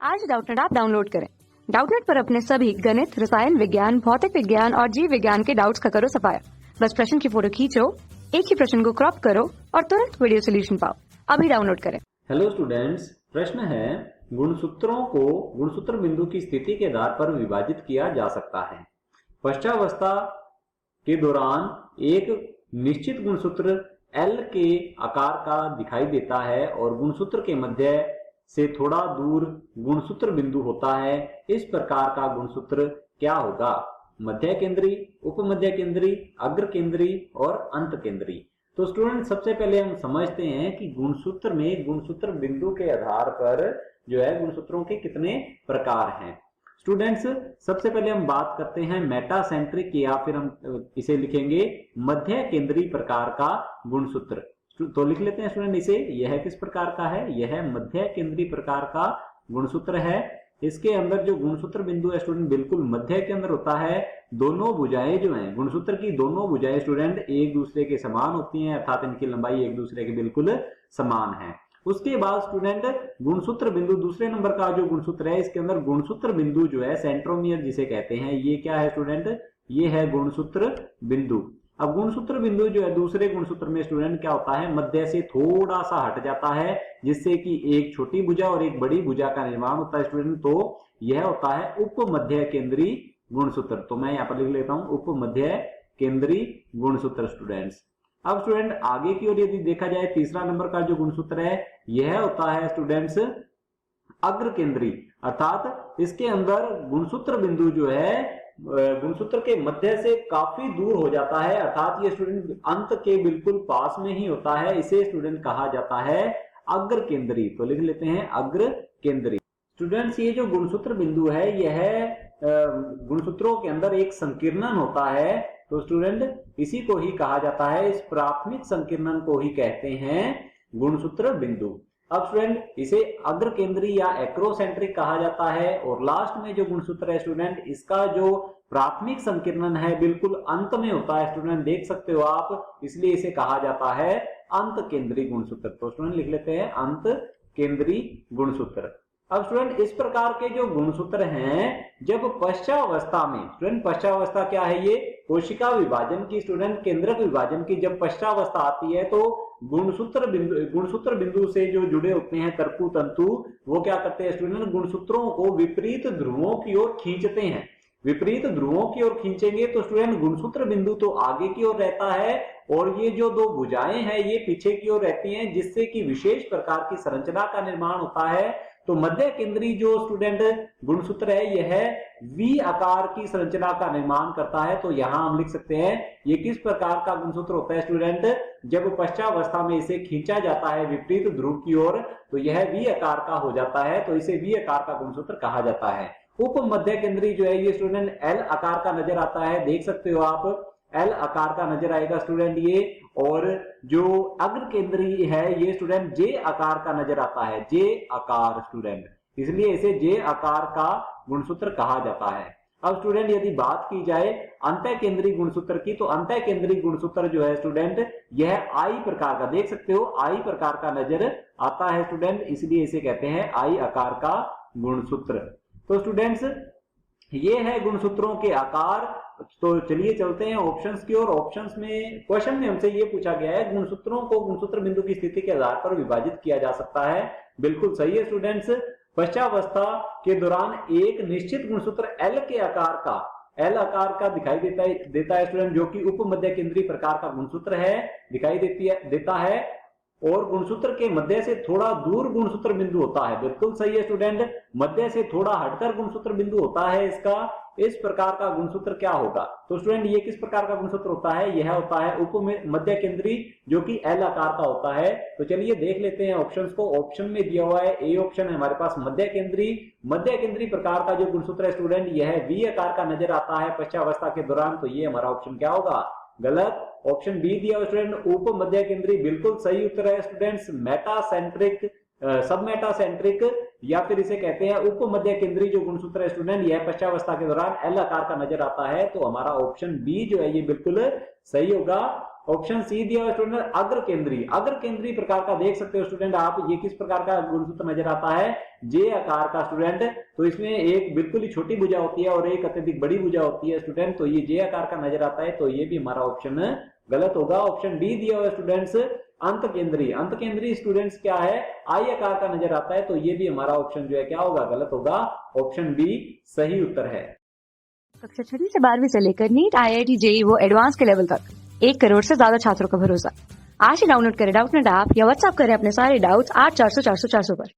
आज Doubtnut app download करें। Doubtnut पर अपने सभी गणित, रसायन विज्ञान, भौतिक विज्ञान और जीव विज्ञान के डाउट्स का करो सफाया। बस प्रश्न की फोटो खींचो, एक ही प्रश्न को क्रॉप करो और तुरंत वीडियो सोल्यूशन पाओ। अभी डाउनलोड करें। हेलो स्टूडेंट्स, प्रश्न है गुणसूत्रों को गुणसूत्र बिंदु की स्थिति के आधार पर विभाजित किया जा सकता है। पश्चावस्था के दौरान एक निश्चित गुणसूत्र L के आकार का दिखाई देता है और गुणसूत्र के मध्य से थोड़ा दूर गुणसूत्र बिंदु होता है। इस प्रकार का गुणसूत्र क्या होगा? मध्य केंद्री, उपमध्य केंद्री, अग्र केंद्री और अंत केंद्री। तो स्टूडेंट, सबसे पहले हम समझते हैं कि गुणसूत्र में गुणसूत्र बिंदु के आधार पर जो है गुणसूत्रों के कितने प्रकार हैं। स्टूडेंट्स, सबसे पहले हम बात करते हैं मेटासेंट्रिक या फिर हम इसे लिखेंगे मध्य केंद्रीय प्रकार का गुणसूत्र। तो लिख लेते हैं स्टूडेंट इसे। यह किस प्रकार का है? यह मध्य केंद्रीय प्रकार का गुणसूत्र है। इसके अंदर जो गुणसूत्र बिंदु है स्टूडेंट बिल्कुल मध्य के अंदर होता है। दोनों भुजाएं जो हैं गुणसूत्र की, दोनों भुजाएं स्टूडेंट एक दूसरे के समान होती हैं, अर्थात इनकी लंबाई एक दूसरे के बिल्कुल समान है। उसके बाद स्टूडेंट गुणसूत्र बिंदु, दूसरे नंबर का जो गुणसूत्र है, इसके अंदर गुणसूत्र बिंदु जो है सेंट्रोमियर जिसे कहते हैं, ये क्या है स्टूडेंट? ये है गुणसूत्र बिंदु। अब गुणसूत्र बिंदु जो है दूसरे गुणसूत्र में स्टूडेंट क्या होता है? मध्य से थोड़ा सा हट जाता है, जिससे कि एक छोटी भुजा और एक बड़ी भुजा का निर्माण होता है स्टूडेंट। तो यह होता है उपमध्य केंद्रीय गुणसूत्र। तो मैं यहाँ पर लिख लेता हूं उपमध्य केंद्रीय गुणसूत्र स्टूडेंट्स। अब स्टूडेंट आगे की ओर यदि देखा जाए, तीसरा नंबर का जो गुणसूत्र है यह होता है स्टूडेंट्स अग्र केंद्रीय, अर्थात इसके अंदर गुणसूत्र बिंदु जो है गुणसूत्र के मध्य से काफी दूर हो जाता है, अर्थात ये स्टूडेंट अंत के बिल्कुल पास में ही होता है। इसे स्टूडेंट कहा जाता है अग्र केंद्रीय। तो लिख लेते हैं अग्र केंद्रीय। स्टूडेंट्स, ये जो गुणसूत्र बिंदु है यह गुणसूत्रों के अंदर एक संकीर्णन होता है। तो स्टूडेंट इसी को ही कहा जाता है, इस प्राथमिक संकीर्णन को ही कहते हैं गुणसूत्र बिंदु। अब स्टूडेंट इसे अग्र केंद्रीय या एक्रोसेंट्रिक कहा जाता है। और लास्ट में जो गुणसूत्र है स्टूडेंट, इसका जो प्राथमिक संकीर्णन है बिल्कुल अंत में होता है स्टूडेंट, देख सकते हो आप, इसलिए इसे कहा जाता है अंत केंद्रीय गुणसूत्र। तो स्टूडेंट लिख लेते हैं अंत केंद्रीय गुणसूत्र। अब स्टूडेंट इस प्रकार के जो गुणसूत्र हैं, जब पश्चावस्था में, स्टूडेंट पश्चावस्था क्या है? ये कोशिका विभाजन की, स्टूडेंट केंद्रक विभाजन की जब पश्चावस्था आती है तो गुणसूत्र बिंदु से जो जुड़े होते हैं तर्कु तंतु, वो क्या करते हैं स्टूडेंट? गुणसूत्रों को विपरीत ध्रुवों की ओर खींचते हैं। विपरीत ध्रुवों की ओर खींचेंगे तो स्टूडेंट गुणसूत्र बिंदु तो आगे की ओर रहता है और ये जो दो भुजाएं हैं ये पीछे की ओर रहती हैं, जिससे कि विशेष प्रकार की संरचना का निर्माण होता है। तो मध्य केंद्रीय जो स्टूडेंट गुणसूत्र है यह वी आकार की संरचना का निर्माण करता है। तो यहां हम लिख सकते हैं ये किस प्रकार का गुणसूत्र होता है स्टूडेंट? जब पश्चावस्था में इसे खींचा जाता है विपरीत ध्रुव की ओर तो यह वी आकार का हो जाता है। तो इसे वी आकार का गुणसूत्र कहा जाता है। उप मध्य केंद्रीय जो है ये स्टूडेंट एल आकार का नजर आता है, देख सकते हो आप, एल आकार का नजर आएगा स्टूडेंट ये। और जो अग्र केंद्रीय है ये स्टूडेंट जे आकार का नजर आता है, जे आकार स्टूडेंट, इसलिए इसे जे आकार का गुणसूत्र कहा जाता है। अब स्टूडेंट यदि बात की जाए अंतः केंद्रीय गुणसूत्र की, तो अंतः केंद्रीय गुणसूत्र जो है स्टूडेंट यह आई प्रकार का, देख सकते हो आई प्रकार का नजर आता है स्टूडेंट, इसलिए इसे कहते हैं आई आकार का गुणसूत्र। तो स्टूडेंट्स ये है गुणसूत्रों के आकार। तो चलिए चलते हैं ऑप्शंस की ओर। ऑप्शंस में क्वेश्चन में हमसे ये पूछा गया है गुणसूत्रों को गुणसूत्र बिंदु की स्थिति के आधार पर विभाजित किया जा सकता है। बिल्कुल सही है स्टूडेंट्स। पश्चावस्था के दौरान एक निश्चित गुणसूत्र एल के आकार का, एल आकार का दिखाई देता है स्टूडेंट, जो कि उप मध्य केंद्रीय प्रकार का गुणसूत्र है, दिखाई देता है। और गुणसूत्र के मध्य से थोड़ा दूर गुणसूत्र बिंदु होता है, बिल्कुल सही है स्टूडेंट, मध्य से थोड़ा हटकर गुणसूत्र बिंदु होता है इसका। इस प्रकार का गुणसूत्र क्या होगा? तो स्टूडेंट ये किस प्रकार का गुणसूत्र होता है? यह होता है उप मध्य केंद्रीय, जो कि एल आकार का होता है। तो चलिए देख लेते हैं ऑप्शंस को। ऑप्शन में दिया हुआ है, ए ऑप्शन है हमारे पास मध्य केंद्रीय। मध्य केंद्रीय प्रकार का जो गुणसूत्र है स्टूडेंट यह वी आकार का नजर आता है पश्चावस्था के दौरान। तो ये हमारा ऑप्शन क्या होगा? गलत। ऑप्शन बी दिया स्टूडेंट उप मध्य केंद्रीय, बिल्कुल सही उत्तर है स्टूडेंट्स मेटासेंट्रिक सब मेटासेंट्रिक या फिर इसे कहते हैं उप मध्य केंद्रीय जो गुणसूत्र है स्टूडेंट, यह पश्चावस्था के दौरान एल आकार का नजर आता है। तो हमारा ऑप्शन बी जो है ये बिल्कुल सही होगा। ऑप्शन सी दिया हुआ स्टूडेंट अग्र केंद्रीय प्रकार का देख सकते हो स्टूडेंट आप, ये किस प्रकार का गुणसूत्र नजर आता है, जे आकार का स्टूडेंट। तो इसमें एक बिल्कुल ही छोटी भुजा होती है और एक अत्यधिक बड़ी भुजा होती है स्टूडेंट, तो ये जे आकार का नजर आता है, तो ये भी हमारा ऑप्शन गलत होगा। ऑप्शन डी दिया हुआ स्टूडेंट्स अंत केंद्रीय स्टूडेंट्स क्या है, आई आकार का नजर आता है, तो ये भी हमारा ऑप्शन जो है क्या होगा, गलत होगा। ऑप्शन बी सही उत्तर है। कक्षा 6वीं से 12वीं से लेकर नीट, IIT, JEE वो एडवांस के लेवल तक 1 करोड़ से ज्यादा छात्रों का भरोसा। आज ही डाउनलोड करें डाउटनेट ऐप या व्हाट्सएप करें अपने सारे डाउट्स 8400 400 400 पर।